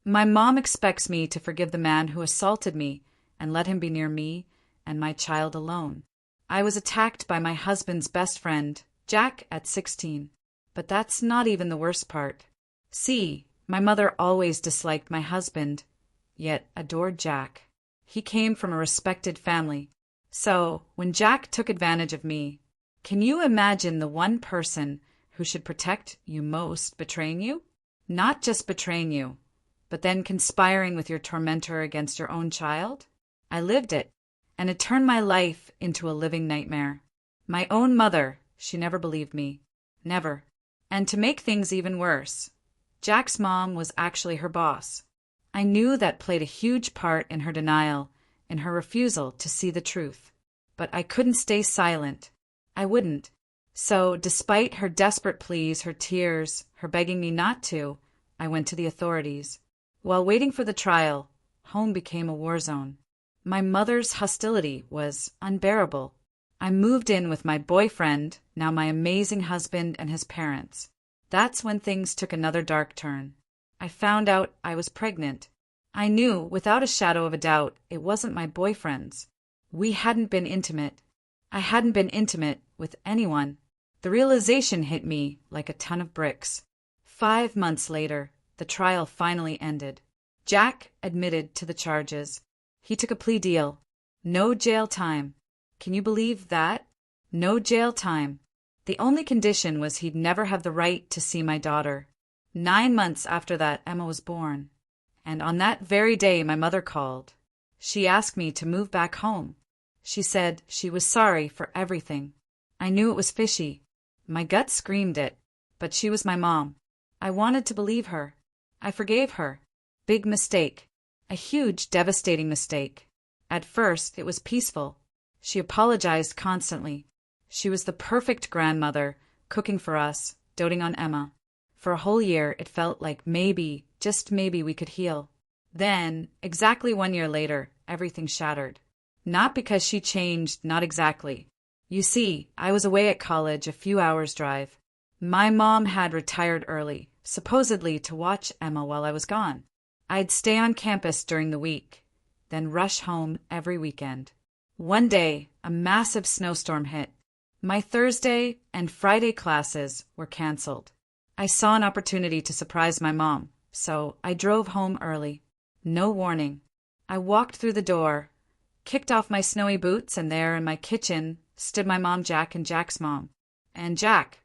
My mom expects me to forgive the man who assaulted me and let him be near me and my child alone. I was attacked by my husband's best friend, Jack, at 16. But that's not even the worst part. See, my mother always disliked my husband, yet adored Jack. He came from a respected family. So, when Jack took advantage of me, can you imagine the one person who should protect you most betraying you? Not just betraying you, but then conspiring with your tormentor against your own child? I lived it, and it turned my life into a living nightmare. My own mother, she never believed me. Never. And to make things even worse, Jack's mom was actually her boss. I knew that played a huge part in her denial, in her refusal to see the truth. But I couldn't stay silent. I wouldn't. So, despite her desperate pleas, her tears, her begging me not to, I went to the authorities. While waiting for the trial, home became a war zone. My mother's hostility was unbearable. I moved in with my boyfriend, now my amazing husband, and his parents. That's when things took another dark turn. I found out I was pregnant. I knew, without a shadow of a doubt, it wasn't my boyfriend's. We hadn't been intimate. I hadn't been intimate with anyone. The realization hit me like a ton of bricks. 5 months later, the trial finally ended. Jack admitted to the charges. He took a plea deal. No jail time. Can you believe that? No jail time. The only condition was he'd never have the right to see my daughter. 9 months after that, Emma was born. And on that very day, my mother called. She asked me to move back home. She said she was sorry for everything. I knew it was fishy. My gut screamed it, but she was my mom. I wanted to believe her. I forgave her. Big mistake. A huge, devastating mistake. At first, it was peaceful. She apologized constantly. She was the perfect grandmother, cooking for us, doting on Emma. For a whole year, it felt like maybe, just maybe, we could heal. Then, exactly 1 year later, everything shattered. Not because she changed, not exactly. You see, I was away at college, a few hours' drive. My mom had retired early, supposedly to watch Emma while I was gone. I'd stay on campus during the week, then rush home every weekend. One day, a massive snowstorm hit. My Thursday and Friday classes were canceled. I saw an opportunity to surprise my mom, so I drove home early. No warning. I walked through the door, kicked off my snowy boots, and there in my kitchen stood my mom, Jack, and Jack's mom. And Jack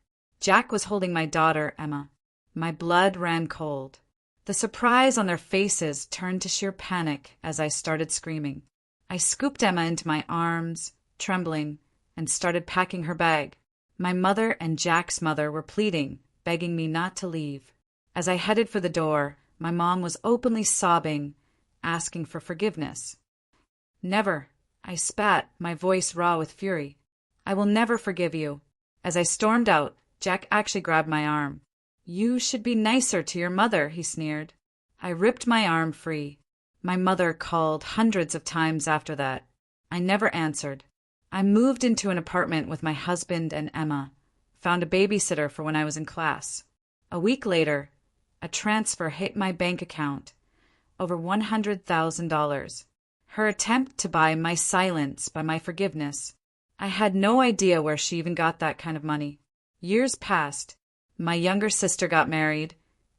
was holding my daughter, Emma. My blood ran cold. The surprise on their faces turned to sheer panic as I started screaming. I scooped Emma into my arms, trembling, and started packing her bag. My mother and Jack's mother were pleading, begging me not to leave. As I headed for the door, my mom was openly sobbing, asking for forgiveness. Never, I spat, my voice raw with fury. I will never forgive you. As I stormed out, Jack actually grabbed my arm. You should be nicer to your mother, he sneered. I ripped my arm free. My mother called hundreds of times after that. I never answered. I moved into an apartment with my husband and Emma, found a babysitter for when I was in class. A week later, a transfer hit my bank account, over $100,000. Her attempt to buy my silence by my forgiveness. I had no idea where she even got that kind of money. Years passed. My younger sister got married,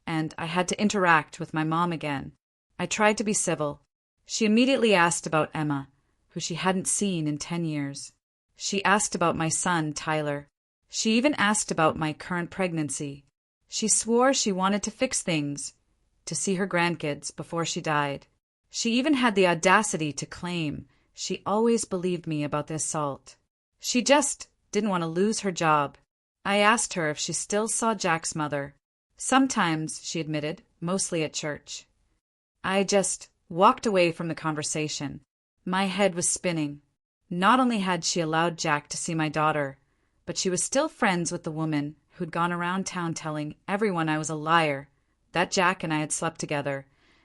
and I had to interact with my mom again. I tried to be civil. She immediately asked about Emma, who she hadn't seen in 10 years. She asked about my son, Tyler. She even asked about my current pregnancy. She swore she wanted to fix things, to see her grandkids before she died. She even had the audacity to claim she always believed me about the assault. She just didn't want to lose her job. I asked her if she still saw Jack's mother. Sometimes, she admitted, mostly at church. I just walked away from the conversation. My head was spinning. Not only had she allowed Jack to see my daughter, but she was still friends with the woman who'd gone around town telling everyone I was a liar, that Jack and I had slept together,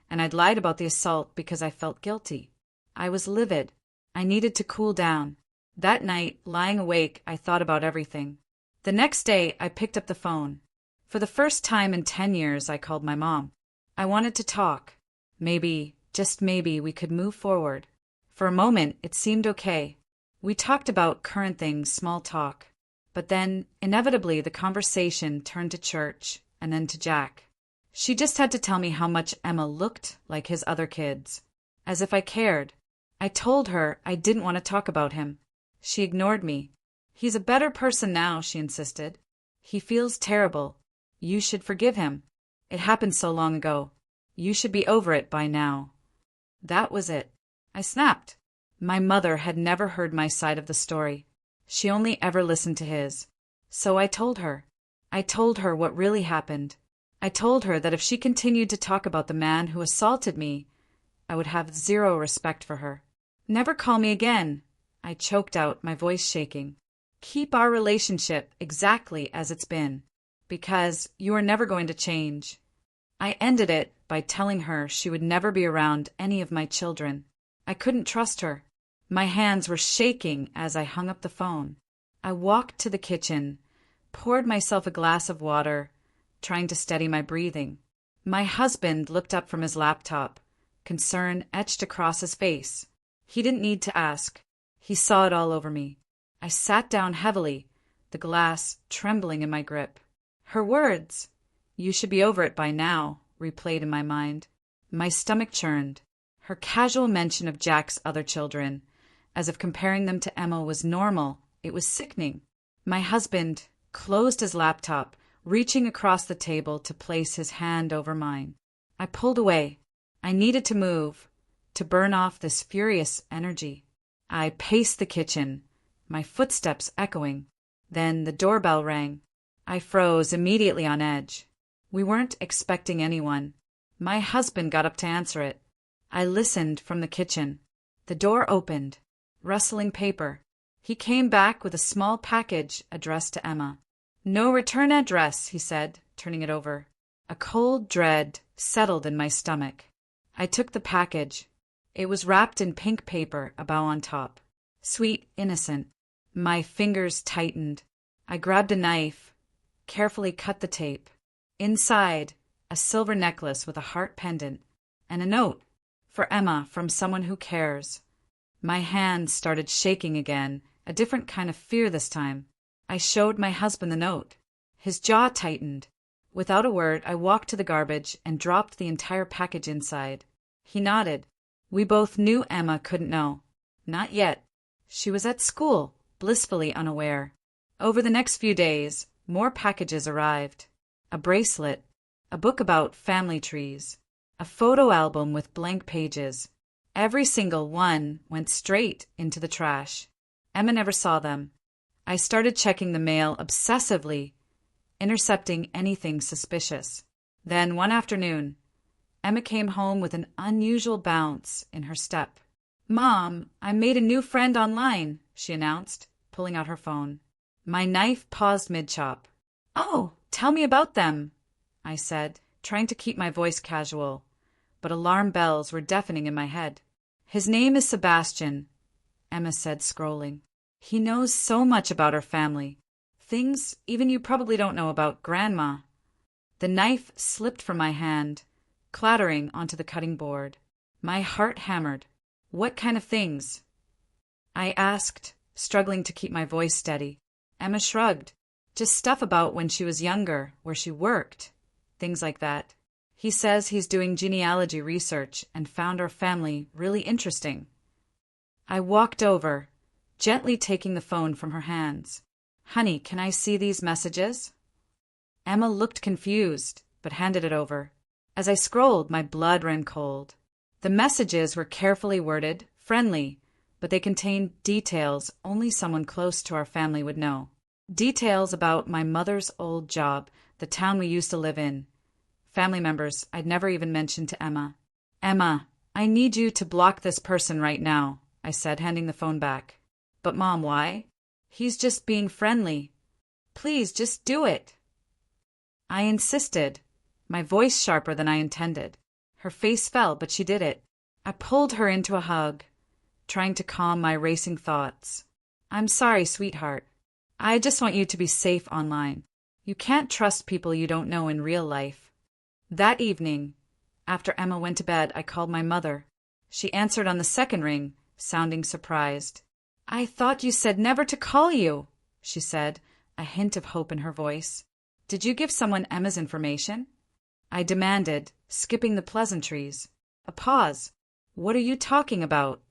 and I'd lied about the assault because I felt guilty. I was livid. I needed to cool down. That night, lying awake, I thought about everything. The next day, I picked up the phone. For the first time in 10 years, I called my mom. I wanted to talk. Maybe, just maybe, we could move forward. For a moment, it seemed okay. We talked about current things, small talk. But then, inevitably, the conversation turned to church, and then to Jack. She just had to tell me how much Emma looked like his other kids. As if I cared. I told her I didn't want to talk about him. She ignored me. He's a better person now, she insisted. He feels terrible. You should forgive him. It happened so long ago. You should be over it by now. That was it. I snapped. My mother had never heard my side of the story. She only ever listened to his. So I told her. I told her what really happened. I told her that if she continued to talk about the man who assaulted me, I would have zero respect for her. Never call me again, I choked out, my voice shaking. Keep our relationship exactly as it's been, because you are never going to change. I ended it by telling her she would never be around any of my children. I couldn't trust her. My hands were shaking as I hung up the phone. I walked to the kitchen, poured myself a glass of water, trying to steady my breathing. My husband looked up from his laptop, concern etched across his face. He didn't need to ask. He saw it all over me. I sat down heavily, the glass trembling in my grip. Her words, "You should be over it by now," replayed in my mind. My stomach churned. Her casual mention of Jack's other children, as if comparing them to Emma was normal, it was sickening. My husband closed his laptop, reaching across the table to place his hand over mine. I pulled away. I needed to move, to burn off this furious energy. I paced the kitchen, my footsteps echoing. Then the doorbell rang. I froze, immediately on edge. We weren't expecting anyone. My husband got up to answer it. I listened from the kitchen. The door opened, rustling paper. He came back with a small package addressed to Emma. "No return address," he said, turning it over. A cold dread settled in my stomach. I took the package. It was wrapped in pink paper, a bow on top. Sweet, innocent. My fingers tightened. I grabbed a knife, carefully cut the tape. Inside, a silver necklace with a heart pendant, and a note. For Emma, from someone who cares. My hands started shaking again, a different kind of fear this time. I showed my husband the note. His jaw tightened. Without a word, I walked to the garbage and dropped the entire package inside. He nodded. We both knew Emma couldn't know. Not yet. She was at school, blissfully unaware. Over the next few days, more packages arrived. A bracelet, a book about family trees, a photo album with blank pages. Every single one went straight into the trash. Emma never saw them. I started checking the mail obsessively, intercepting anything suspicious. Then, one afternoon, Emma came home with an unusual bounce in her step. "Mom, I made a new friend online," she announced, pulling out her phone. My knife paused mid-chop. "Oh, tell me about them," I said, trying to keep my voice casual, but alarm bells were deafening in my head. "His name is Sebastian," Emma said, scrolling. "He knows so much about our family. Things even you probably don't know about Grandma." The knife slipped from my hand, clattering onto the cutting board. My heart hammered. "What kind of things?" I asked, struggling to keep my voice steady. Emma shrugged. "Just stuff about when she was younger, where she worked. Things like that. He says he's doing genealogy research and found our family really interesting." I walked over, gently taking the phone from her hands. "Honey, can I see these messages?" Emma looked confused, but handed it over. As I scrolled, my blood ran cold. The messages were carefully worded, friendly, but they contained details only someone close to our family would know. Details about my mother's old job, the town we used to live in. Family members I'd never even mentioned to Emma. "Emma, I need you to block this person right now," I said, handing the phone back. "But Mom, why?" "He's just being friendly. Please, just do it." I insisted, my voice sharper than I intended. Her face fell, but she did it. I pulled her into a hug, trying to calm my racing thoughts. "I'm sorry, sweetheart. I just want you to be safe online. You can't trust people you don't know in real life." That evening, After Emma went to bed, I called my mother. She answered on the second ring, sounding surprised. "I thought you said never to call you," she said, a hint of hope in her voice. "Did you give someone Emma's information?" I demanded, skipping the pleasantries. A pause. "What are you talking about?"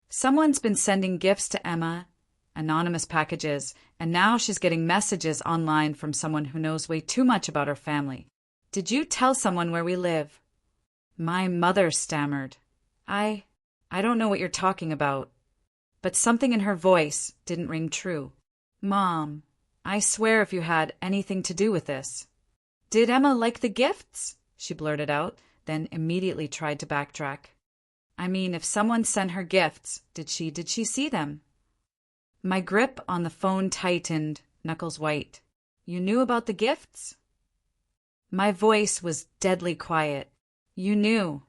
"Someone's been sending gifts to Emma, anonymous packages, and now she's getting messages online from someone who knows way too much about her family. Did you tell someone where we live?" My mother stammered. I don't know what you're talking about." But something in her voice didn't ring true. "Mom, I swear if you had anything to do with this." "Did Emma like the gifts?" she blurted out, then immediately tried to backtrack. "I mean, if someone sent her gifts, did she see them?" My grip on the phone tightened, knuckles white. "You knew about the gifts?" My voice was deadly quiet. "You knew.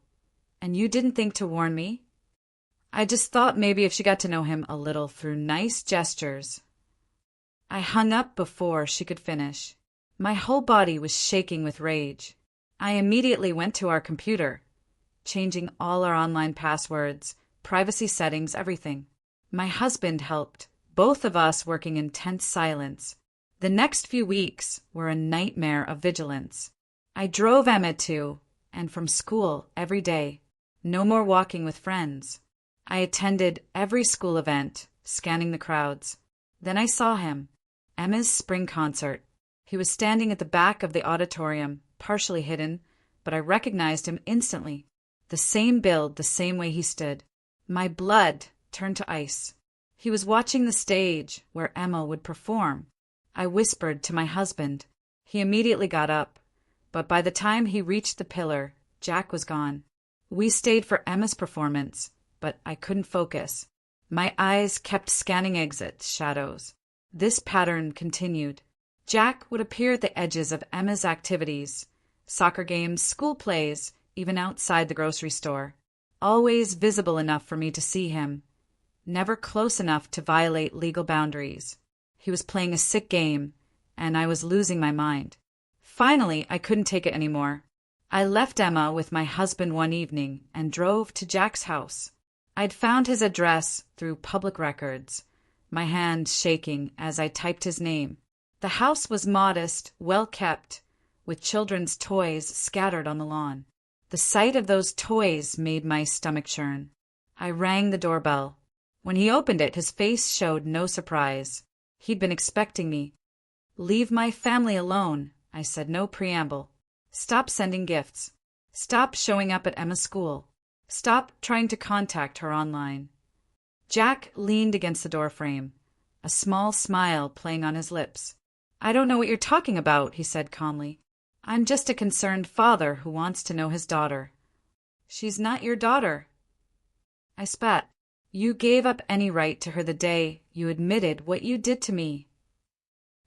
And you didn't think to warn me?" "I just thought maybe if she got to know him a little through nice gestures." I hung up before she could finish. My whole body was shaking with rage. I immediately went to our computer, changing all our online passwords, privacy settings, everything. My husband helped, both of us working in tense silence. The next few weeks were a nightmare of vigilance. I drove Emma to and from school every day. No more walking with friends. I attended every school event, scanning the crowds. Then I saw him. Emma's spring concert. He was standing at the back of the auditorium, partially hidden, but I recognized him instantly. The same build, the same way he stood. My blood turned to ice. He was watching the stage where Emma would perform. I whispered to my husband. He immediately got up, but by the time he reached the pillar, Jack was gone. We stayed for Emma's performance, but I couldn't focus. My eyes kept scanning exit shadows. This pattern continued. Jack would appear at the edges of Emma's activities, soccer games, school plays, even outside the grocery store. Always visible enough for me to see him, never close enough to violate legal boundaries. He was playing a sick game, and I was losing my mind. Finally, I couldn't take it anymore. I left Emma with my husband one evening and drove to Jack's house. I'd found his address through public records, my hand shaking as I typed his name. The house was modest, well-kept, with children's toys scattered on the lawn. The sight of those toys made my stomach churn. I rang the doorbell. When he opened it, his face showed no surprise. He'd been expecting me. "Leave my family alone," I said, no preamble. "Stop sending gifts. Stop showing up at Emma's school. Stop trying to contact her online." Jack leaned against the doorframe, a small smile playing on his lips. "I don't know what you're talking about," he said calmly. "I'm just a concerned father who wants to know his daughter." "She's not your daughter." I spat. "You gave up any right to her the day you admitted what you did to me."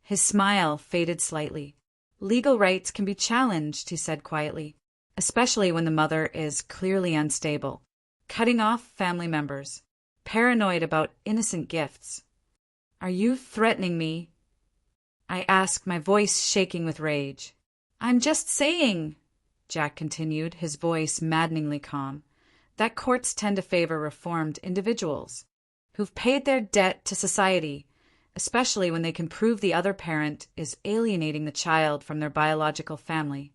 His smile faded slightly. "Legal rights can be challenged," he said quietly, "especially when the mother is clearly unstable, cutting off family members, paranoid about innocent gifts." "Are you threatening me?" I asked, my voice shaking with rage. "I'm just saying," Jack continued, his voice maddeningly calm, "that courts tend to favor reformed individuals who've paid their debt to society, especially when they can prove the other parent is alienating the child from their biological family."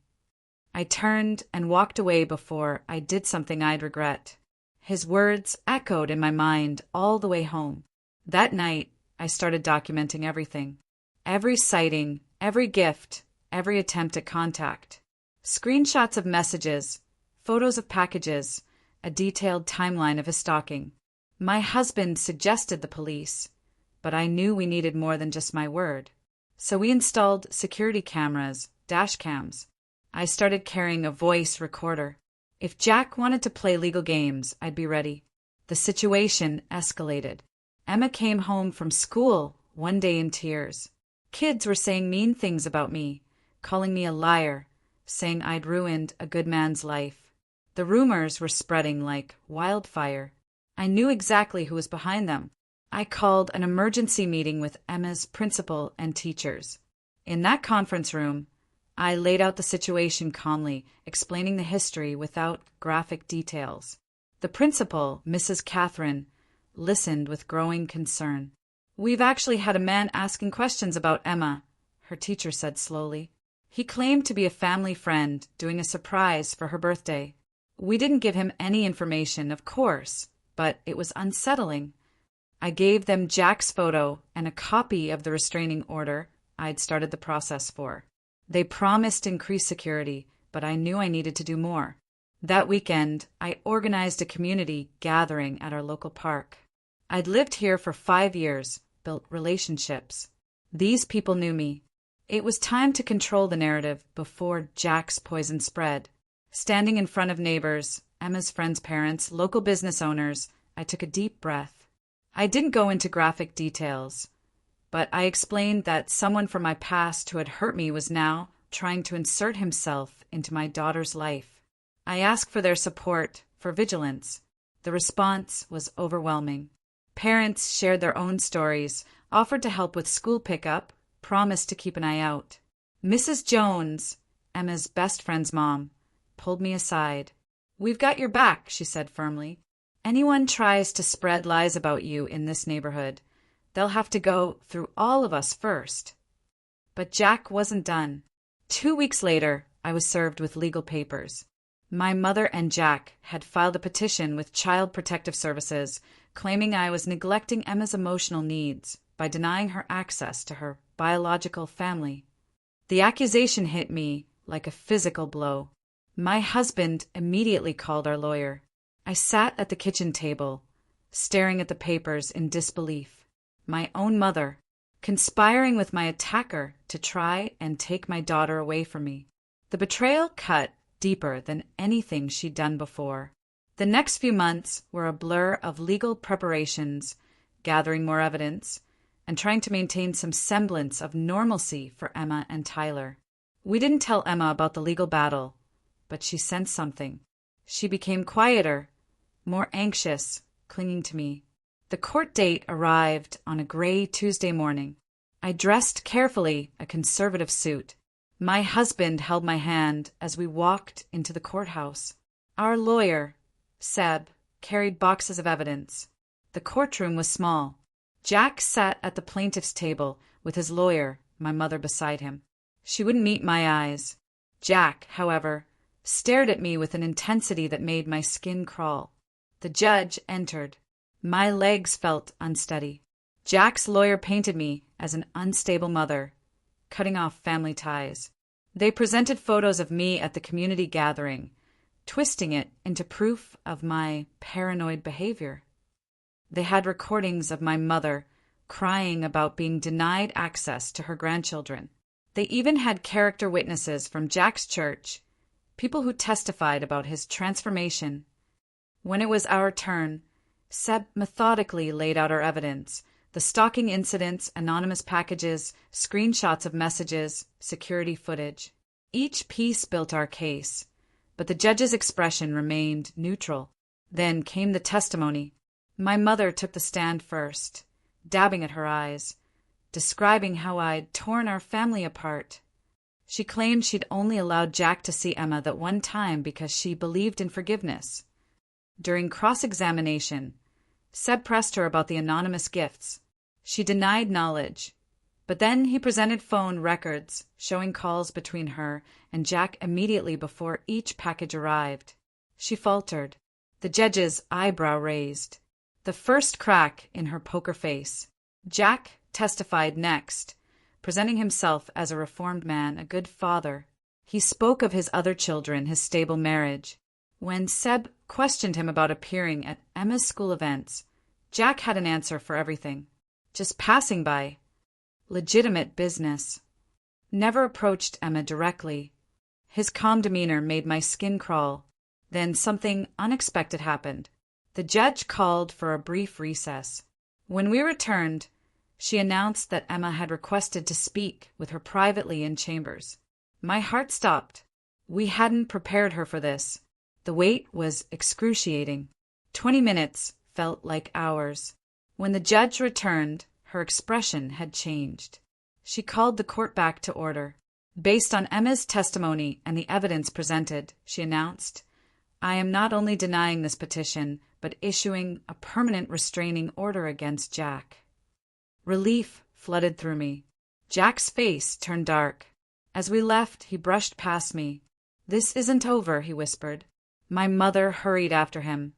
I turned and walked away before I did something I'd regret. His words echoed in my mind all the way home. That night, I started documenting everything. Every sighting, every gift, every attempt at contact. Screenshots of messages, photos of packages, a detailed timeline of his stalking. My husband suggested the police, but I knew we needed more than just my word. So we installed security cameras, dash cams. I started carrying a voice recorder. If Jack wanted to play legal games, I'd be ready. The situation escalated. Emma came home from school one day in tears. Kids were saying mean things about me, calling me a liar, saying I'd ruined a good man's life. The rumors were spreading like wildfire. I knew exactly who was behind them. I called an emergency meeting with Emma's principal and teachers. In that conference room, I laid out the situation calmly, explaining the history without graphic details. The principal, Mrs. Catherine, listened with growing concern. "We've actually had a man asking questions about Emma," her teacher said slowly. "He claimed to be a family friend doing a surprise for her birthday. We didn't give him any information, of course, but it was unsettling." I gave them Jack's photo and a copy of the restraining order I'd started the process for. They promised increased security, but I knew I needed to do more. That weekend, I organized a community gathering at our local park. I'd lived here for 5 years, built relationships. These people knew me. It was time to control the narrative before Jack's poison spread. Standing in front of neighbors, Emma's friends' parents, local business owners, I took a deep breath. I didn't go into graphic details, but I explained that someone from my past who had hurt me was now trying to insert himself into my daughter's life. I asked for their support, for vigilance. The response was overwhelming. Parents shared their own stories, offered to help with school pickup, promised to keep an eye out. Mrs. Jones, Emma's best friend's mom, pulled me aside. "We've got your back," she said firmly. "Anyone tries to spread lies about you in this neighborhood, they'll have to go through all of us first." But Jack wasn't done. 2 weeks later, I was served with legal papers. My mother and Jack had filed a petition with Child Protective Services claiming I was neglecting Emma's emotional needs by denying her access to her biological family. The accusation hit me like a physical blow. My husband immediately called our lawyer. I sat at the kitchen table, staring at the papers in disbelief. My own mother, conspiring with my attacker to try and take my daughter away from me. The betrayal cut deeper than anything she'd done before. The next few months were a blur of legal preparations, gathering more evidence, and trying to maintain some semblance of normalcy for Emma and Tyler. We didn't tell Emma about the legal battle, but she sensed something. She became quieter, more anxious, clinging to me. The court date arrived on a gray Tuesday morning. I dressed carefully, a conservative suit. My husband held my hand as we walked into the courthouse. Our lawyer, Seb, carried boxes of evidence. The courtroom was small. Jack sat at the plaintiff's table with his lawyer, my mother, beside him. She wouldn't meet my eyes. Jack, however, stared at me with an intensity that made my skin crawl. The judge entered. My legs felt unsteady. Jack's lawyer painted me as an unstable mother, cutting off family ties. They presented photos of me at the community gathering, twisting it into proof of my paranoid behavior. They had recordings of my mother crying about being denied access to her grandchildren. They even had character witnesses from Jack's church, people who testified about his transformation. When it was our turn, Seb methodically laid out our evidence: the stalking incidents, anonymous packages, screenshots of messages, security footage. Each piece built our case, but the judge's expression remained neutral. Then came the testimony. My mother took the stand first, dabbing at her eyes, describing how I'd torn our family apart. She claimed she'd only allowed Jack to see Emma that one time because she believed in forgiveness. During cross-examination, Seb pressed her about the anonymous gifts. She denied knowledge, but then he presented phone records showing calls between her and Jack immediately before each package arrived. She faltered, the judge's eyebrow raised, the first crack in her poker face. Jack testified next, presenting himself as a reformed man, a good father. He spoke of his other children, his stable marriage. When Seb questioned him about appearing at Emma's school events, Jack had an answer for everything. Just passing by. Legitimate business. Never approached Emma directly. His calm demeanor made my skin crawl. Then something unexpected happened. The judge called for a brief recess. When we returned, she announced that Emma had requested to speak with her privately in chambers. My heart stopped. We hadn't prepared her for this. The wait was excruciating. 20 minutes felt like hours. When the judge returned, her expression had changed. She called the court back to order. Based on Emma's testimony and the evidence presented, she announced, I am not only denying this petition, but issuing a permanent restraining order against Jack. Relief flooded through me. Jack's face turned dark. As we left, he brushed past me. This isn't over, he whispered. My mother hurried after him,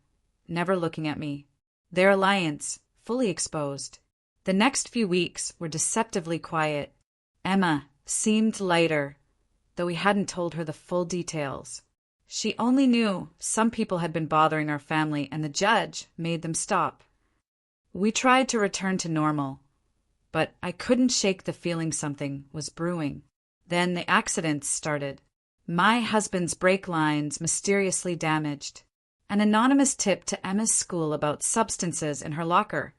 never looking at me. Their alliance fully exposed. The next few weeks were deceptively quiet. Emma seemed lighter, though we hadn't told her the full details. She only knew some people had been bothering our family and the judge made them stop. We tried to return to normal, but I couldn't shake the feeling something was brewing. Then the accidents started. My husband's brake lines mysteriously damaged. An anonymous tip to Emma's school about substances in her locker,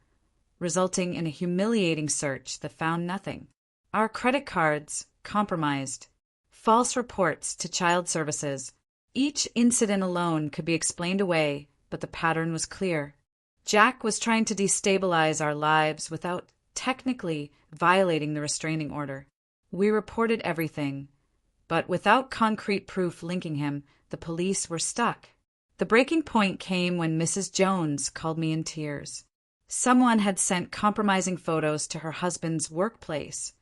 resulting in a humiliating search that found nothing. Our credit cards compromised. False reports to child services. Each incident alone could be explained away, but the pattern was clear. Jack was trying to destabilize our lives without technically violating the restraining order. We reported everything, but without concrete proof linking him, the police were stuck. The breaking point came when Mrs. Jones called me in tears. Someone had sent compromising photos to her husband's workplace,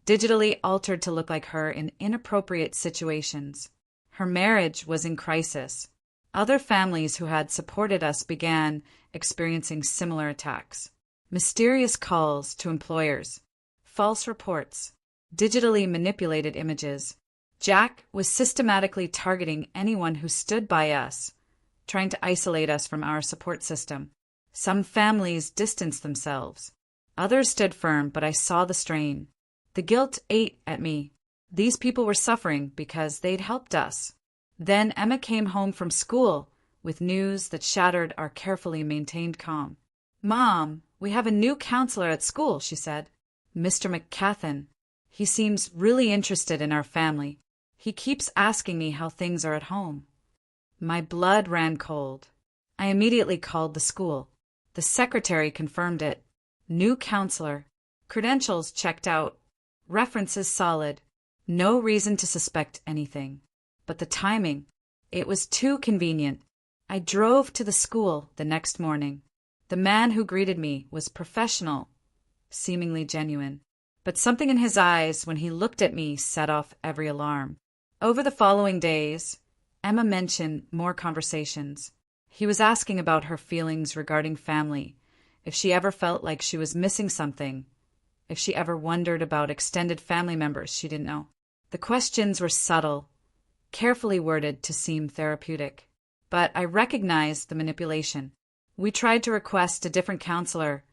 digitally altered to look like her in inappropriate situations. Her marriage was in crisis. Other families who had supported us began experiencing similar attacks. Mysterious calls to employers, false reports, digitally manipulated images. Jack was systematically targeting anyone who stood by us, trying to isolate us from our support system. Some families distanced themselves. Others stood firm, but I saw the strain. The guilt ate at me. These people were suffering because they'd helped us. Then Emma came home from school with news that shattered our carefully maintained calm. Mom, we have a new counselor at school, she said. Mr. McCathan. He seems really interested in our family. He keeps asking me how things are at home. My blood ran cold. I immediately called the school. The secretary confirmed it. New counselor. Credentials checked out. References solid. No reason to suspect anything. But the timing, it was too convenient. I drove to the school the next morning. The man who greeted me was professional, seemingly genuine. But something in his eyes when he looked at me set off every alarm. Over the following days, Emma mentioned more conversations. He was asking about her feelings regarding family, if she ever felt like she was missing something, if she ever wondered about extended family members she didn't know. The questions were subtle, carefully worded to seem therapeutic, but I recognized the manipulation. We tried to request a different counselor,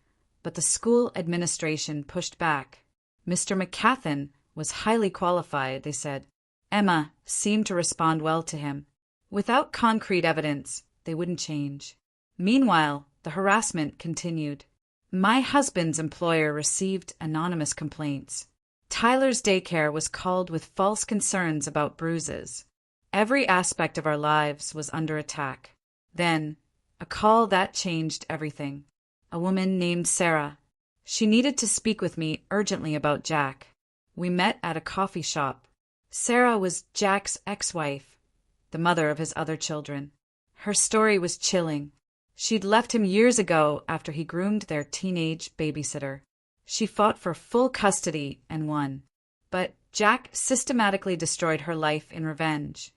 but the school administration pushed back. Mr. McCathan was highly qualified, they said. Emma seemed to respond well to him. Without concrete evidence, they wouldn't change. Meanwhile, the harassment continued. My husband's employer received anonymous complaints. Tyler's daycare was called with false concerns about bruises. Every aspect of our lives was under attack. Then, a call that changed everything. A woman named Sarah. She needed to speak with me urgently about Jack. We met at a coffee shop. Sarah was Jack's ex-wife, the mother of his other children. Her story was chilling. She'd left him years ago after he groomed their teenage babysitter. She fought for full custody and won. But Jack systematically destroyed her life in revenge.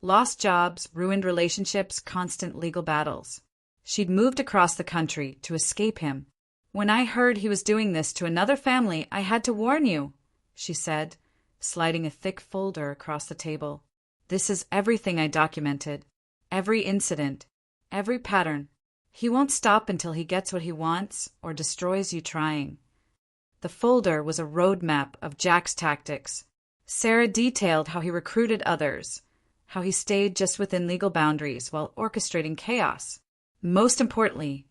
Lost jobs, ruined relationships, constant legal battles. She'd moved across the country to escape him. When I heard he was doing this to another family, I had to warn you, she said, sliding a thick folder across the table. This is everything I documented. Every incident. Every pattern. He won't stop until he gets what he wants or destroys you trying. The folder was a roadmap of Jack's tactics. Sarah detailed how he recruited others, how he stayed just within legal boundaries while orchestrating chaos. Most importantly,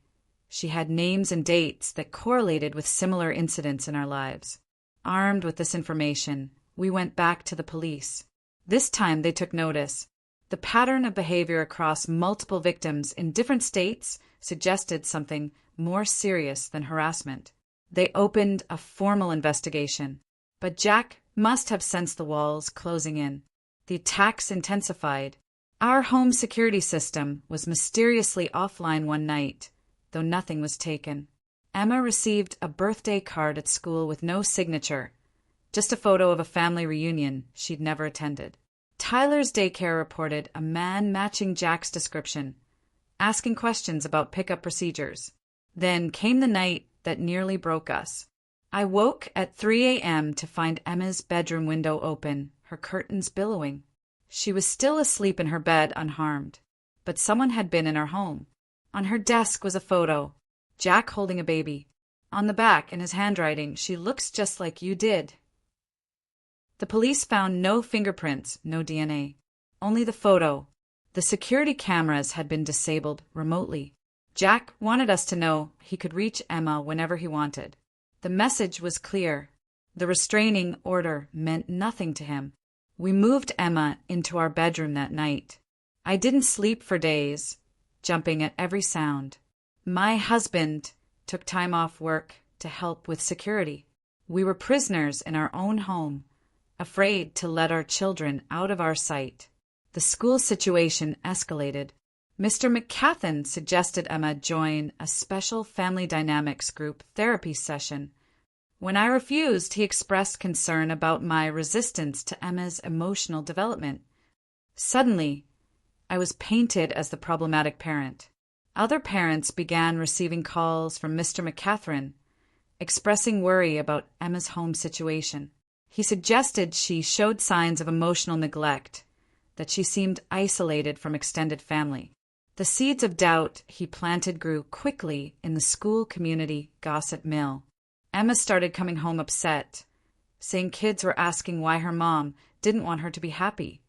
she had names and dates that correlated with similar incidents in our lives. Armed with this information, we went back to the police. This time they took notice. The pattern of behavior across multiple victims in different states suggested something more serious than harassment. They opened a formal investigation, but Jack must have sensed the walls closing in. The attacks intensified. Our home security system was mysteriously offline one night, though nothing was taken. Emma received a birthday card at school with no signature, just a photo of a family reunion she'd never attended. Tyler's daycare reported a man matching Jack's description, asking questions about pickup procedures. Then came the night that nearly broke us. I woke at 3 a.m. to find Emma's bedroom window open, her curtains billowing. She was still asleep in her bed unharmed, but someone had been in her home. On her desk was a photo, Jack holding a baby. On the back, in his handwriting, "She looks just like you did." The police found no fingerprints, no DNA. Only the photo. The security cameras had been disabled remotely. Jack wanted us to know he could reach Emma whenever he wanted. The message was clear. The restraining order meant nothing to him. We moved Emma into our bedroom that night. I didn't sleep for days, jumping at every sound. My husband took time off work to help with security. We were prisoners in our own home, afraid to let our children out of our sight. The school situation escalated. Mr. McCathan suggested Emma join a special family dynamics group therapy session. When I refused, he expressed concern about my resistance to Emma's emotional development. Suddenly, I was painted as the problematic parent. Other parents began receiving calls from Mr. McCathan, expressing worry about Emma's home situation. He suggested she showed signs of emotional neglect, that she seemed isolated from extended family. The seeds of doubt he planted grew quickly in the school community gossip mill. Emma started coming home upset, saying kids were asking why her mom didn't want her to be happy,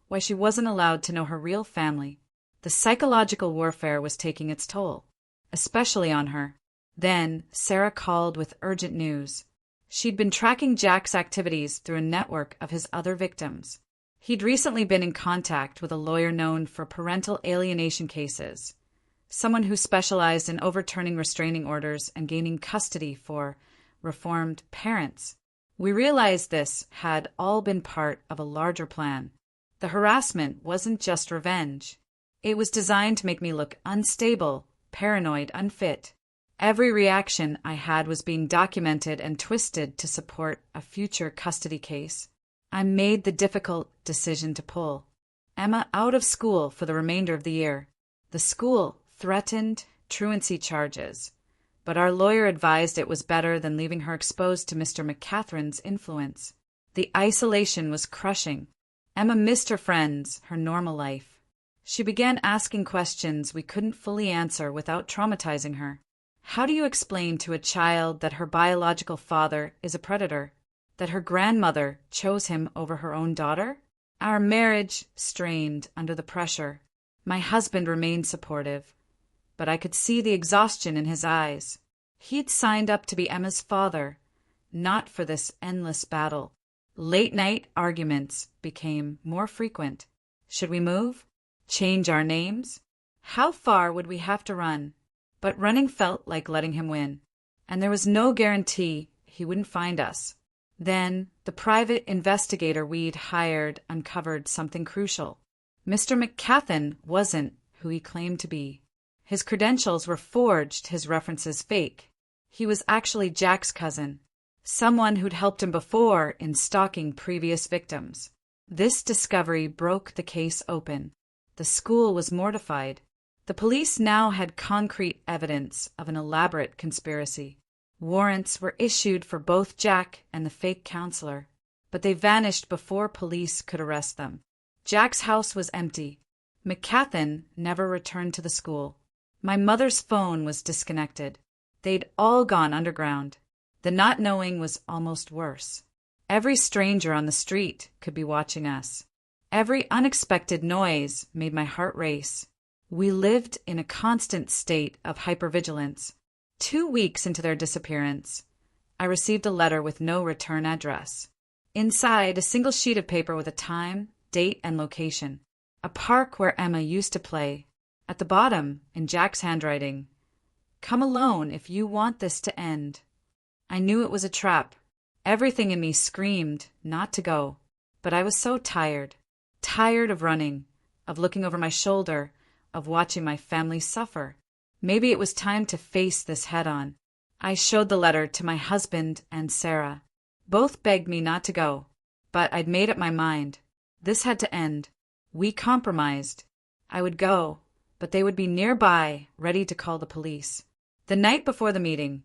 why she wasn't allowed to know her real family. The psychological warfare was taking its toll, especially on her. Then Sarah called with urgent news. She'd been tracking Jack's activities through a network of his other victims. He'd recently been in contact with a lawyer known for parental alienation cases, someone who specialized in overturning restraining orders and gaining custody for reformed parents. We realized this had all been part of a larger plan. The harassment wasn't just revenge. It was designed to make me look unstable, paranoid, unfit. Every reaction I had was being documented and twisted to support a future custody case. I made the difficult decision to pull Emma out of school for the remainder of the year. The school threatened truancy charges, but our lawyer advised it was better than leaving her exposed to Mr. McCathan's influence. The isolation was crushing. Emma missed her friends, her normal life. She began asking questions we couldn't fully answer without traumatizing her. How do you explain to a child that her biological father is a predator? That her grandmother chose him over her own daughter? Our marriage strained under the pressure. My husband remained supportive, but I could see the exhaustion in his eyes. He'd signed up to be Emma's father, not for this endless battle. Late-night arguments became more frequent. Should we move? Change our names? How far would we have to run? But running felt like letting him win, and there was no guarantee he wouldn't find us. Then the private investigator we'd hired uncovered something crucial. Mr. McCathan wasn't who he claimed to be. His credentials were forged, his references fake. He was actually Jack's cousin, someone who'd helped him before in stalking previous victims. This discovery broke the case open. The school was mortified. The police now had concrete evidence of an elaborate conspiracy. Warrants were issued for both Jack and the fake counselor, but they vanished before police could arrest them. Jack's house was empty. McCathan never returned to the school. My mother's phone was disconnected. They'd all gone underground. The not knowing was almost worse. Every stranger on the street could be watching us. Every unexpected noise made my heart race. We lived in a constant state of hypervigilance. 2 weeks into their disappearance, I received a letter with no return address. Inside, a single sheet of paper with a time, date, and location. A park where Emma used to play. At the bottom, in Jack's handwriting, "Come alone if you want this to end." I knew it was a trap. Everything in me screamed not to go, but I was so tired. Tired of running, of looking over my shoulder, of watching my family suffer. Maybe it was time to face this head-on. I showed the letter to my husband and Sarah. Both begged me not to go, but I'd made up my mind. This had to end. We compromised. I would go, but they would be nearby, ready to call the police. The night before the meeting,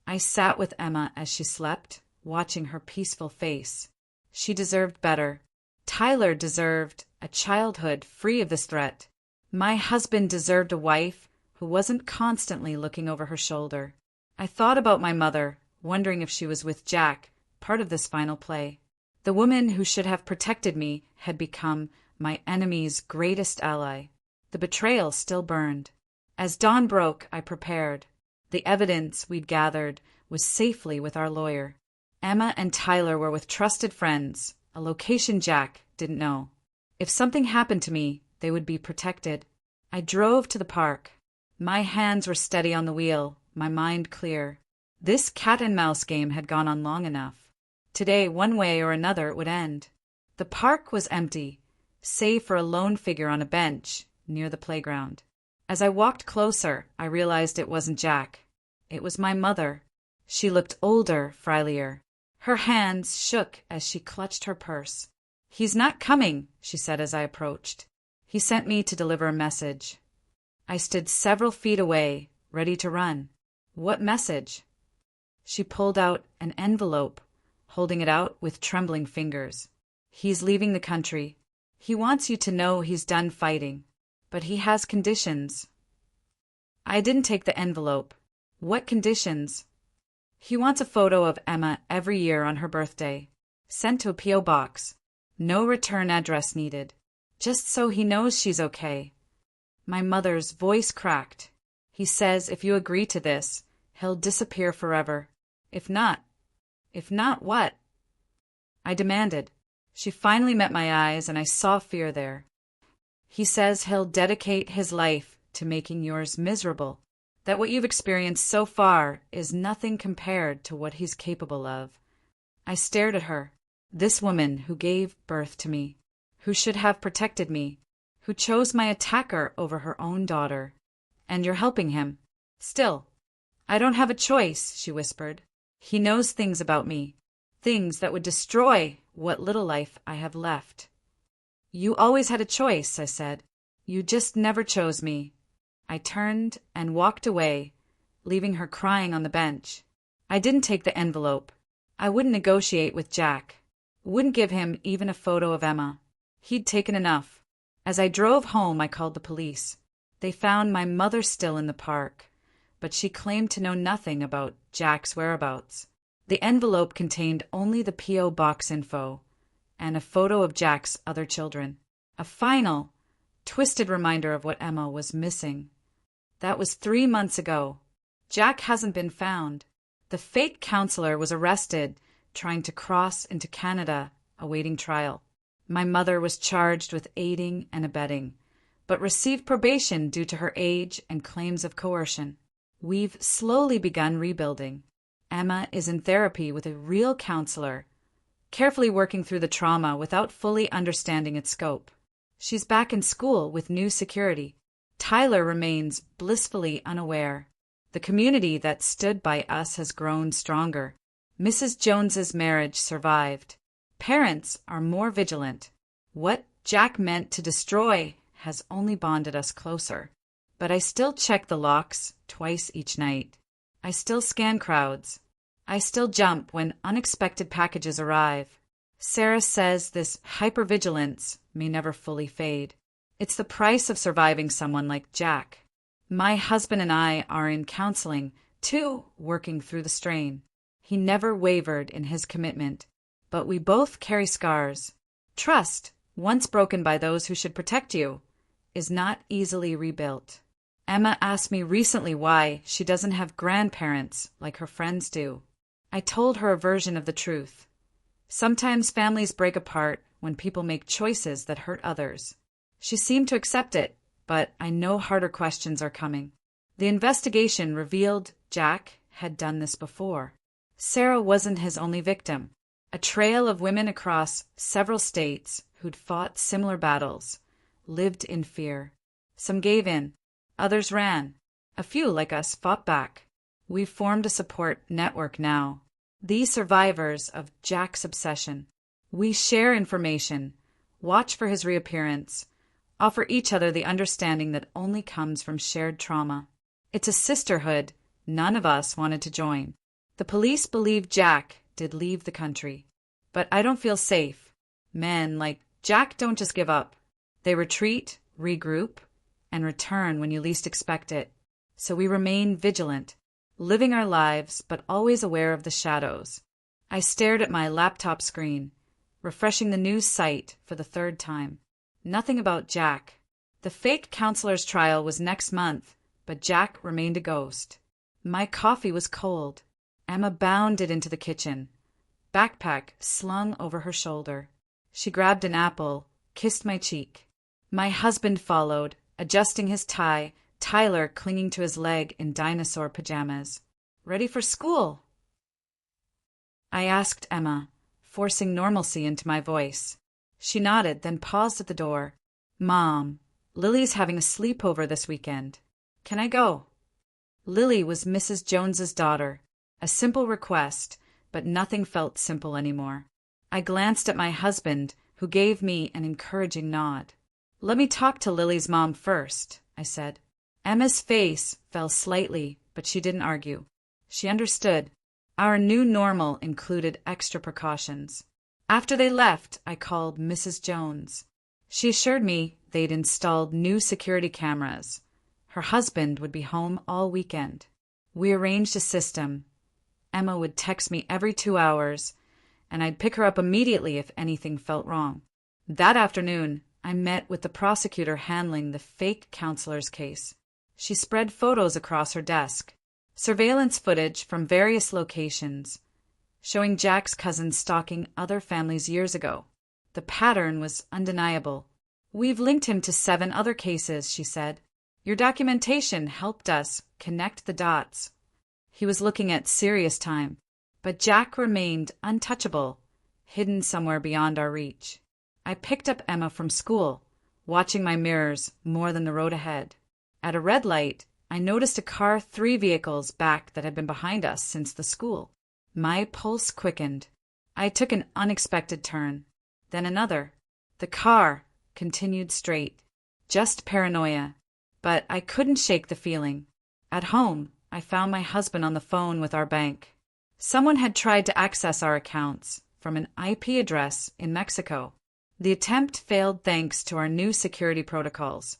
I sat with Emma as she slept, watching her peaceful face. She deserved better. Tyler deserved a childhood free of this threat. My husband deserved a wife who wasn't constantly looking over her shoulder. I thought about my mother, wondering if she was with Jack, part of this final play. The woman who should have protected me had become my enemy's greatest ally. The betrayal still burned. As dawn broke, I prepared. The evidence we'd gathered was safely with our lawyer. Emma and Tyler were with trusted friends, a location Jack didn't know. If something happened to me, they would be protected. I drove to the park. My hands were steady on the wheel, my mind clear. This cat-and-mouse game had gone on long enough. Today, one way or another, it would end. The park was empty, save for a lone figure on a bench near the playground. As I walked closer, I realized it wasn't Jack. It was my mother. She looked older, frilier. Her hands shook as she clutched her purse. "He's not coming," she said as I approached. "He sent me to deliver a message." I stood several feet away, ready to run. "What message?" She pulled out an envelope, holding it out with trembling fingers. "He's leaving the country. He wants you to know he's done fighting, but he has conditions." I didn't take the envelope. "What conditions?" "He wants a photo of Emma every year on her birthday, sent to a P.O. box. No return address needed. Just so he knows she's okay." My mother's voice cracked. "He says if you agree to this, he'll disappear forever. If not what?" I demanded. She finally met my eyes, and I saw fear there. "He says he'll dedicate his life to making yours miserable, that what you've experienced so far is nothing compared to what he's capable of." I stared at her. This woman who gave birth to me, who should have protected me, who chose my attacker over her own daughter. "And you're helping him. Still." "I don't have a choice," she whispered. "He knows things about me, things that would destroy what little life I have left." "You always had a choice," I said. "You just never chose me." I turned and walked away, leaving her crying on the bench. I didn't take the envelope. I wouldn't negotiate with Jack. Wouldn't give him even a photo of Emma. He'd taken enough. As I drove home, I called the police. They found my mother still in the park, but she claimed to know nothing about Jack's whereabouts. The envelope contained only the P.O. box info and a photo of Jack's other children. A final, twisted reminder of what Emma was missing. That was 3 months ago. Jack hasn't been found. The fake counselor was arrested, trying to cross into Canada, awaiting trial. My mother was charged with aiding and abetting, but received probation due to her age and claims of coercion. We've slowly begun rebuilding. Emma is in therapy with a real counselor, carefully working through the trauma without fully understanding its scope. She's back in school with new security. Tyler remains blissfully unaware. The community that stood by us has grown stronger. Mrs. Jones's marriage survived. Parents are more vigilant. What Jack meant to destroy has only bonded us closer. But I still check the locks twice each night. I still scan crowds. I still jump when unexpected packages arrive. Sarah says this hypervigilance may never fully fade. It's the price of surviving someone like Jack. My husband and I are in counseling, too, working through the strain. He never wavered in his commitment, but we both carry scars. Trust, once broken by those who should protect you, is not easily rebuilt. Emma asked me recently why she doesn't have grandparents like her friends do. I told her a version of the truth. Sometimes families break apart when people make choices that hurt others. She seemed to accept it, but I know harder questions are coming. The investigation revealed Jack had done this before. Sarah wasn't his only victim. A trail of women across several states who'd fought similar battles lived in fear. Some gave in, others ran. A few, like us, fought back. We've formed a support network now. These survivors of Jack's obsession. We share information, watch for his reappearance, offer each other the understanding that only comes from shared trauma. It's a sisterhood none of us wanted to join. The police believe Jack did leave the country. But I don't feel safe. Men like Jack don't just give up. They retreat, regroup, and return when you least expect it. So we remain vigilant, living our lives but always aware of the shadows. I stared at my laptop screen, refreshing the news site for the third time. Nothing about Jack. The fake counselor's trial was next month, but Jack remained a ghost. My coffee was cold. Emma bounded into the kitchen, backpack slung over her shoulder. She grabbed an apple, kissed my cheek. My husband followed, adjusting his tie, Tyler clinging to his leg in dinosaur pajamas. Ready for school? I asked Emma, forcing normalcy into my voice. She nodded, then paused at the door. Mom, Lily's having a sleepover this weekend. Can I go? Lily was Mrs. Jones's daughter. A simple request, but nothing felt simple anymore. I glanced at my husband, who gave me an encouraging nod. Let me talk to Lily's mom first, I said. Emma's face fell slightly, but she didn't argue. She understood. Our new normal included extra precautions. After they left, I called Mrs. Jones. She assured me they'd installed new security cameras. Her husband would be home all weekend. We arranged a system. Emma would text me every 2 hours, and I'd pick her up immediately if anything felt wrong. That afternoon, I met with the prosecutor handling the fake counselor's case. She spread photos across her desk, surveillance footage from various locations, showing Jack's cousin stalking other families years ago. The pattern was undeniable. We've linked him to 7 other cases, she said. Your documentation helped us connect the dots. He was looking at serious time, but Jack remained untouchable, hidden somewhere beyond our reach. I picked up Emma from school, watching my mirrors more than the road ahead. At a red light, I noticed a car 3 vehicles back that had been behind us since the school. My pulse quickened. I took an unexpected turn, then another. The car continued straight. Just paranoia. But I couldn't shake the feeling. At home, I found my husband on the phone with our bank. Someone had tried to access our accounts from an IP address in Mexico. The attempt failed thanks to our new security protocols,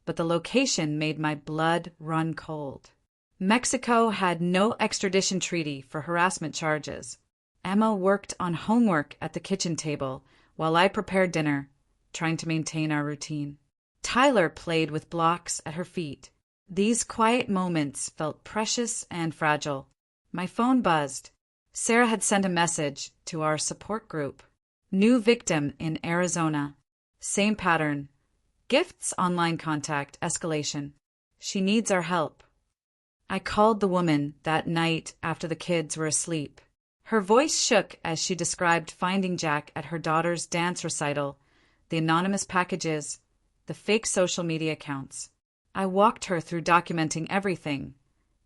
but the location made my blood run cold. Mexico had no extradition treaty for harassment charges. Emma worked on homework at the kitchen table while I prepared dinner, trying to maintain our routine. Tyler played with blocks at her feet. These quiet moments felt precious and fragile. My phone buzzed. Sarah had sent a message to our support group. New victim in Arizona. Same pattern. Gifts, online contact, escalation. She needs our help. I called the woman that night after the kids were asleep. Her voice shook as she described finding Jack at her daughter's dance recital, the anonymous packages, the fake social media accounts. I walked her through documenting everything,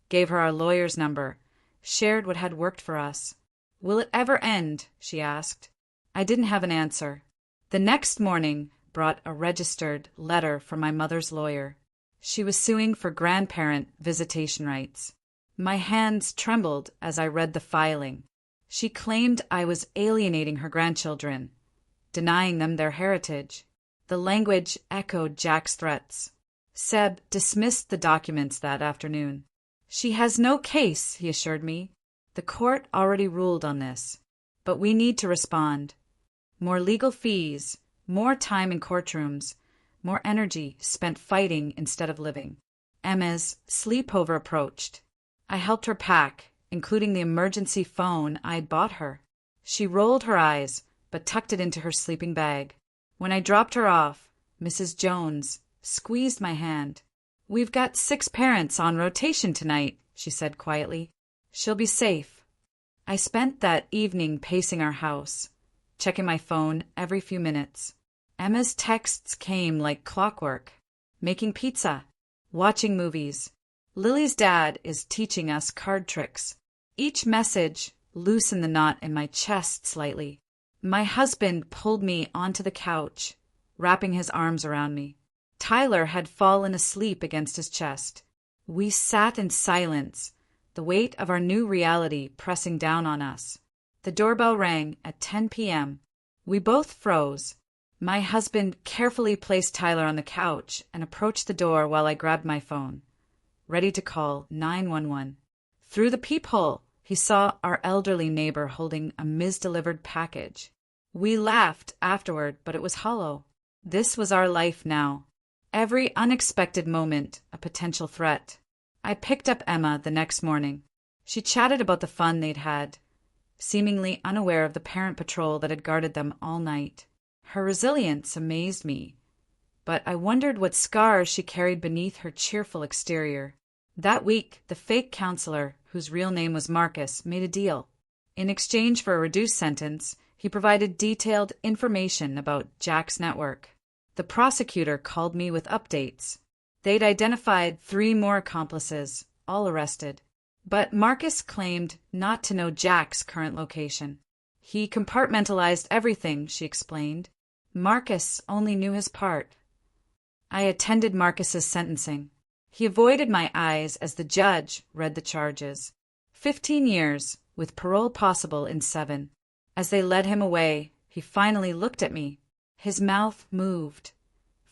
gave her our lawyer's number, shared what had worked for us. Will it ever end? She asked. I didn't have an answer. The next morning brought a registered letter from my mother's lawyer. She was suing for grandparent visitation rights. My hands trembled as I read the filing. She claimed I was alienating her grandchildren, denying them their heritage. The language echoed Jack's threats. Seb dismissed the documents that afternoon. She has no case, he assured me. The court already ruled on this. But we need to respond. More legal fees, more time in courtrooms, more energy spent fighting instead of living. Emma's sleepover approached. I helped her pack, including the emergency phone I'd bought her. She rolled her eyes, but tucked it into her sleeping bag. When I dropped her off, Mrs. Jones squeezed my hand. We've got 6 parents on rotation tonight, she said quietly. She'll be safe. I spent that evening pacing our house, checking my phone every few minutes. Emma's texts came like clockwork. Making pizza. Watching movies. Lily's dad is teaching us card tricks. Each message loosened the knot in my chest slightly. My husband pulled me onto the couch, wrapping his arms around me. Tyler had fallen asleep against his chest. We sat in silence, the weight of our new reality pressing down on us. The doorbell rang at 10 p.m. We both froze. My husband carefully placed Tyler on the couch and approached the door while I grabbed my phone, ready to call 911. Through the peephole, he saw our elderly neighbor holding a misdelivered package. We laughed afterward, but it was hollow. This was our life now. Every unexpected moment a potential threat. I picked up Emma the next morning. She chatted about the fun they'd had, seemingly unaware of the parent patrol that had guarded them all night. Her resilience amazed me, but I wondered what scars she carried beneath her cheerful exterior. That week, the fake counselor, whose real name was Marcus, made a deal. In exchange for a reduced sentence, he provided detailed information about Jack's network. The prosecutor called me with updates. They'd identified 3 more accomplices, all arrested. But Marcus claimed not to know Jack's current location. He compartmentalized everything, she explained. Marcus only knew his part. I attended Marcus's sentencing. He avoided my eyes as the judge read the charges. 15 years, with parole possible in 7. As they led him away, he finally looked at me. His mouth moved,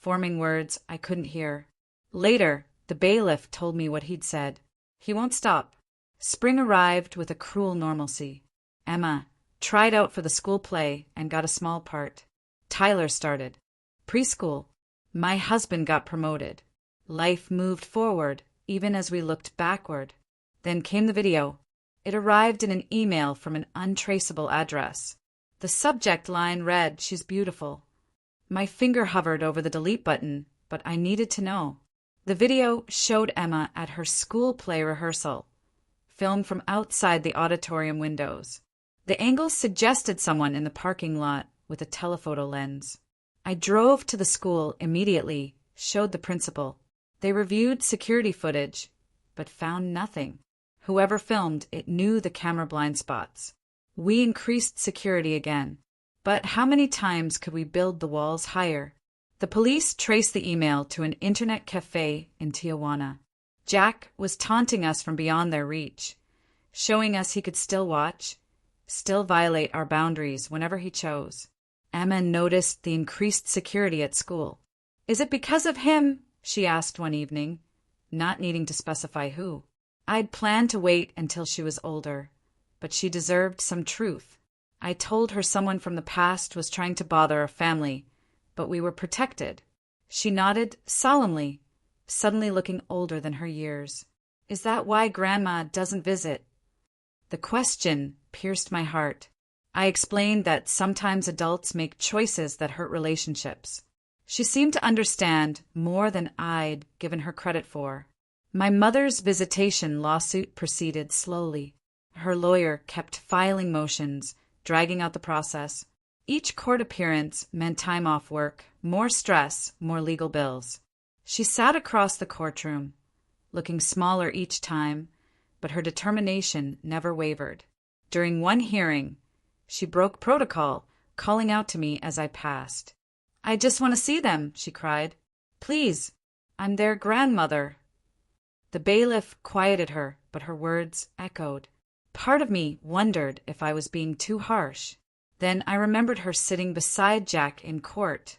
forming words I couldn't hear. Later, the bailiff told me what he'd said. He won't stop. Spring arrived with a cruel normalcy. Emma tried out for the school play and got a small part. Tyler started. Preschool. My husband got promoted. Life moved forward, even as we looked backward. Then came the video. It arrived in an email from an untraceable address. The subject line read, "She's beautiful." My finger hovered over the delete button, but I needed to know. The video showed Emma at her school play rehearsal, filmed from outside the auditorium windows. The angle suggested someone in the parking lot with a telephoto lens. I drove to the school immediately, showed the principal. They reviewed security footage, but found nothing. Whoever filmed it knew the camera blind spots. We increased security again. But how many times could we build the walls higher? The police traced the email to an internet cafe in Tijuana. Jack was taunting us from beyond their reach, showing us he could still watch, still violate our boundaries whenever he chose. Emma noticed the increased security at school. "Is it because of him?" she asked one evening, not needing to specify who. I'd planned to wait until she was older, but she deserved some truth. I told her someone from the past was trying to bother our family, but we were protected. She nodded solemnly, suddenly looking older than her years. "Is that why Grandma doesn't visit?" The question pierced my heart. I explained that sometimes adults make choices that hurt relationships. She seemed to understand more than I'd given her credit for. My mother's visitation lawsuit proceeded slowly. Her lawyer kept filing motions, dragging out the process. Each court appearance meant time off work, more stress, more legal bills. She sat across the courtroom, looking smaller each time, but her determination never wavered. During one hearing, she broke protocol, calling out to me as I passed. "I just want to see them," she cried. "Please, I'm their grandmother." The bailiff quieted her, but her words echoed. Part of me wondered if I was being too harsh. Then I remembered her sitting beside Jack in court,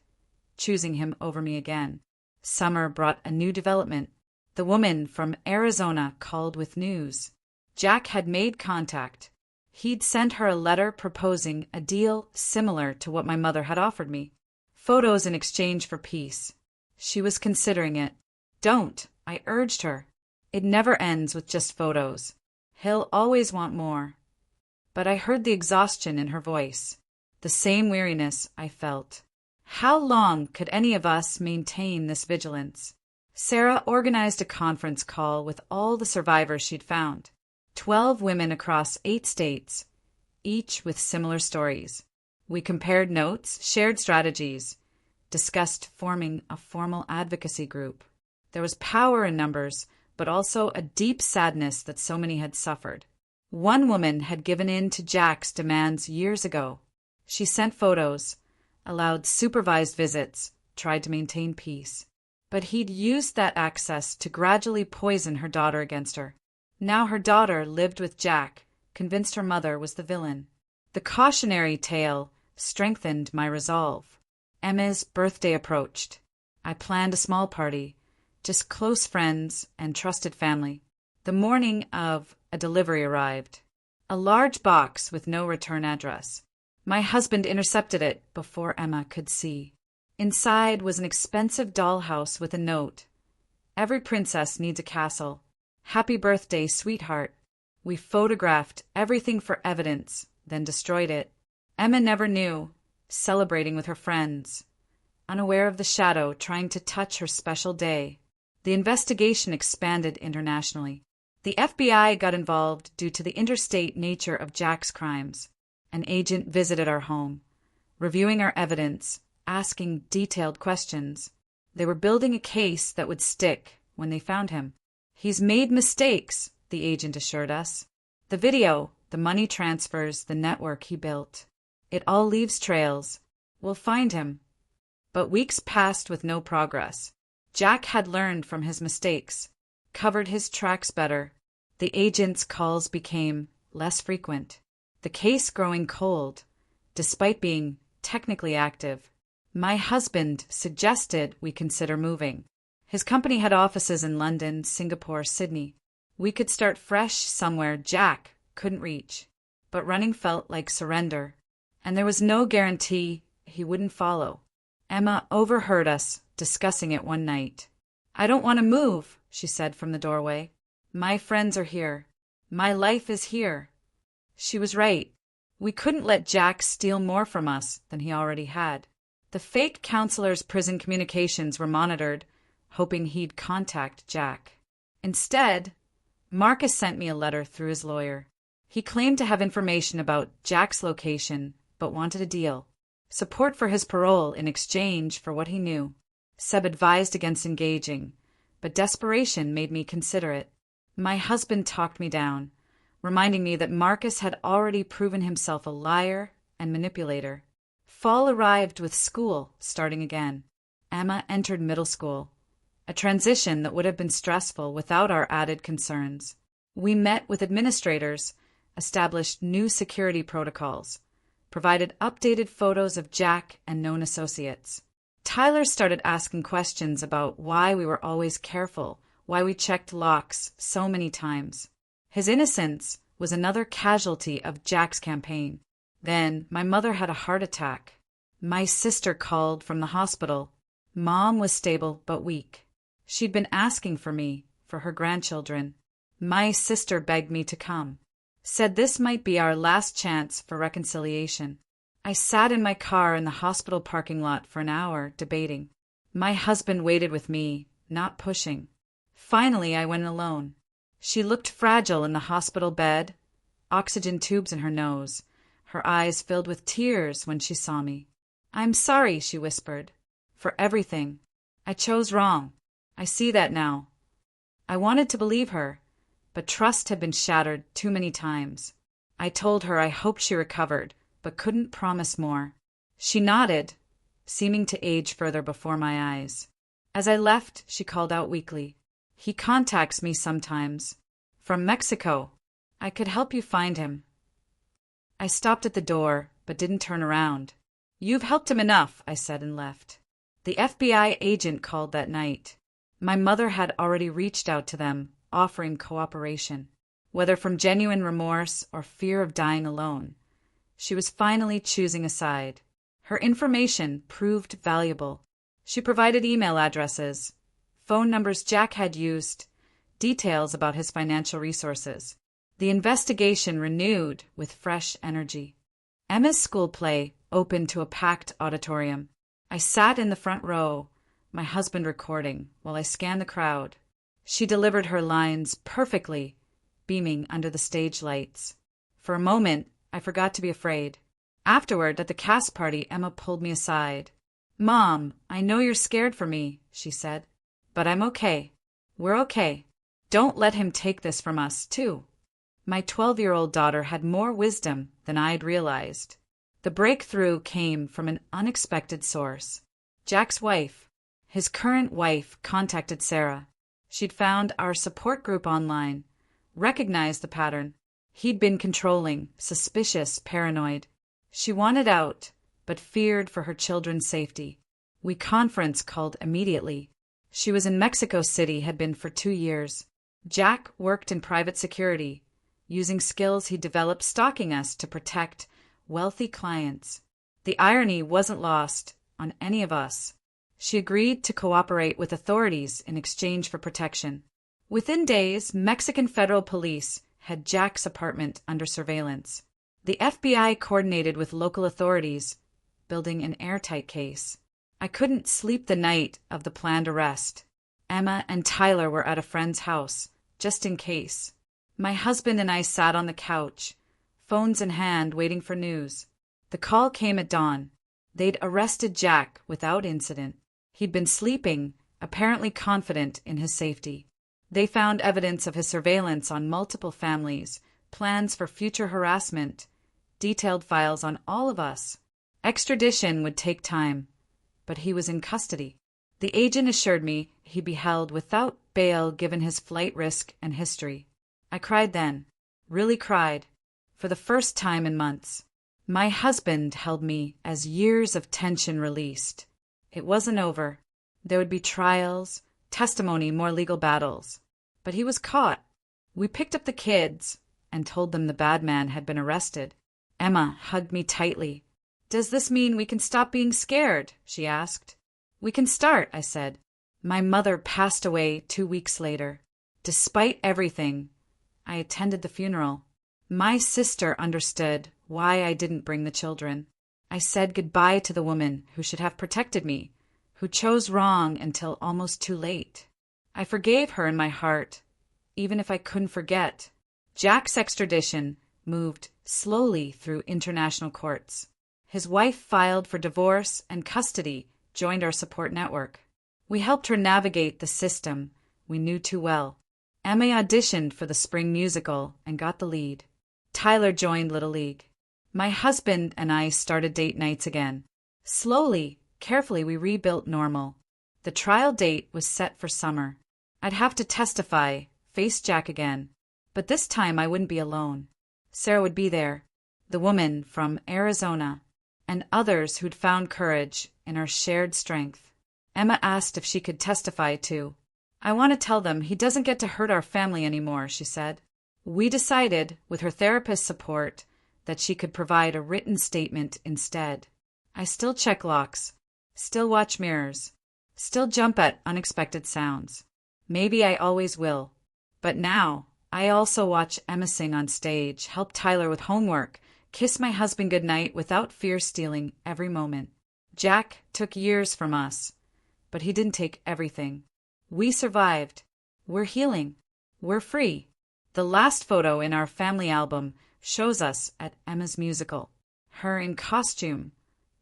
choosing him over me again. Summer brought a new development. The woman from Arizona called with news. Jack had made contact. He'd sent her a letter proposing a deal similar to what my mother had offered me. Photos in exchange for peace. She was considering it. "Don't," I urged her. "It never ends with just photos. He'll always want more." But I heard the exhaustion in her voice, the same weariness I felt. How long could any of us maintain this vigilance? Sarah organized a conference call with all the survivors she'd found. 12 women across 8 states, each with similar stories. We compared notes, shared strategies, discussed forming a formal advocacy group. There was power in numbers, but also a deep sadness that so many had suffered. One woman had given in to Jack's demands years ago. She sent photos, allowed supervised visits, tried to maintain peace. But he'd used that access to gradually poison her daughter against her. Now her daughter lived with Jack, convinced her mother was the villain. The cautionary tale strengthened my resolve. Emma's birthday approached. I planned a small party, just close friends and trusted family. The morning of a delivery arrived. A large box with no return address. My husband intercepted it before Emma could see. Inside was an expensive dollhouse with a note. Every princess needs a castle. Happy birthday, sweetheart. We photographed everything for evidence, then destroyed it. Emma never knew, celebrating with her friends, unaware of the shadow trying to touch her special day. The investigation expanded internationally. The FBI got involved due to the interstate nature of Jack's crimes. An agent visited our home, reviewing our evidence, asking detailed questions. They were building a case that would stick when they found him. He's made mistakes, the agent assured us. The video, the money transfers, the network he built. It all leaves trails. We'll find him. But weeks passed with no progress. Jack had learned from his mistakes, covered his tracks better. The agent's calls became less frequent. The case growing cold, despite being technically active. My husband suggested we consider moving. His company had offices in London, Singapore, Sydney. We could start fresh somewhere Jack couldn't reach. But running felt like surrender, and there was no guarantee he wouldn't follow. Emma overheard us discussing it one night. I don't want to move, she said from the doorway. My friends are here. My life is here. She was right. We couldn't let Jack steal more from us than he already had. The fake counselor's prison communications were monitored, hoping he'd contact Jack. Instead, Marcus sent me a letter through his lawyer. He claimed to have information about Jack's location, but wanted a deal. Support for his parole in exchange for what he knew. Seb advised against engaging, but desperation made me consider it. My husband talked me down, reminding me that Marcus had already proven himself a liar and manipulator. Fall arrived with school starting again. Emma entered middle school, a transition that would have been stressful without our added concerns. We met with administrators, established new security protocols, provided updated photos of Jack and known associates. Tyler started asking questions about why we were always careful, why we checked locks so many times. His innocence was another casualty of Jack's campaign. Then my mother had a heart attack. My sister called from the hospital. Mom was stable but weak. She'd been asking for me, for her grandchildren. My sister begged me to come, said this might be our last chance for reconciliation. I sat in my car in the hospital parking lot for an hour, debating. My husband waited with me, not pushing. Finally, I went alone. She looked fragile in the hospital bed, oxygen tubes in her nose. Her eyes filled with tears when she saw me. I'm sorry, she whispered, for everything. I chose wrong. I see that now. I wanted to believe her, but trust had been shattered too many times. I told her I hoped she recovered, but couldn't promise more. She nodded, seeming to age further before my eyes. As I left, she called out weakly. He contacts me sometimes. From Mexico. I could help you find him. I stopped at the door, but didn't turn around. You've helped him enough, I said and left. The FBI agent called that night. My mother had already reached out to them, offering cooperation. Whether from genuine remorse or fear of dying alone, she was finally choosing a side. Her information proved valuable. She provided email addresses, phone numbers Jack had used, details about his financial resources. The investigation renewed with fresh energy. Emma's school play opened to a packed auditorium. I sat in the front row, my husband recording, while I scanned the crowd. She delivered her lines perfectly, beaming under the stage lights. For a moment, I forgot to be afraid. Afterward, at the cast party, Emma pulled me aside. "Mom, I know you're scared for me," she said. "But I'm okay. We're okay. Don't let him take this from us, too." My 12-year-old daughter had more wisdom than I'd realized. The breakthrough came from an unexpected source. Jack's wife, his current wife, contacted Sarah. She'd found our support group online, recognized the pattern. He'd been controlling, suspicious, paranoid. She wanted out, but feared for her children's safety. We conference called immediately. She was in Mexico City, had been for 2 years. Jack worked in private security, using skills he developed stalking us to protect wealthy clients. The irony wasn't lost on any of us. She agreed to cooperate with authorities in exchange for protection. Within days, Mexican federal police had Jack's apartment under surveillance. The FBI coordinated with local authorities, building an airtight case. I couldn't sleep the night of the planned arrest. Emma and Tyler were at a friend's house, just in case. My husband and I sat on the couch, phones in hand, waiting for news. The call came at dawn. They'd arrested Jack without incident. He'd been sleeping, apparently confident in his safety. They found evidence of his surveillance on multiple families, plans for future harassment, detailed files on all of us. Extradition would take time, but he was in custody. The agent assured me he'd be held without bail given his flight risk and history. I cried then, really cried, for the first time in months. My husband held me as years of tension released. It wasn't over. There would be trials, testimony, more legal battles. But he was caught. We picked up the kids and told them the bad man had been arrested. Emma hugged me tightly. "Does this mean we can stop being scared?" she asked. "We can start," I said. My mother passed away 2 weeks later. Despite everything, I attended the funeral. My sister understood why I didn't bring the children. I said goodbye to the woman who should have protected me, who chose wrong until almost too late. I forgave her in my heart, even if I couldn't forget. Jack's extradition moved slowly through international courts. His wife filed for divorce, and custody joined our support network. We helped her navigate the system we knew too well. Emma auditioned for the spring musical and got the lead. Tyler joined Little League. My husband and I started date nights again. Slowly, carefully, we rebuilt normal. The trial date was set for summer. I'd have to testify, face Jack again. But this time I wouldn't be alone. Sarah would be there, the woman from Arizona, and others who'd found courage in our shared strength. Emma asked if she could testify too. "I want to tell them he doesn't get to hurt our family anymore," she said. We decided, with her therapist's support, that she could provide a written statement instead. I still check locks, still watch mirrors, still jump at unexpected sounds. Maybe I always will. But now, I also watch Emma sing on stage, help Tyler with homework, kiss my husband goodnight without fear stealing every moment. Jack took years from us, but he didn't take everything. We survived. We're healing. We're free. The last photo in our family album shows us at Emma's musical. Her in costume,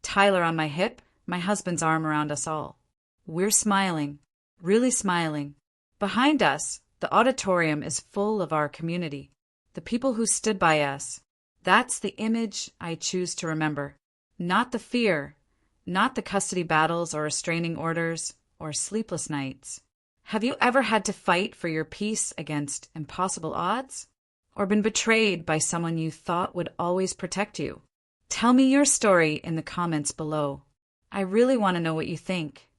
Tyler on my hip, my husband's arm around us all. We're smiling, really smiling. Behind us, the auditorium is full of our community, the people who stood by us. That's the image I choose to remember. Not the fear, not the custody battles or restraining orders or sleepless nights. Have you ever had to fight for your peace against impossible odds? Or been betrayed by someone you thought would always protect you? Tell me your story in the comments below. I really want to know what you think.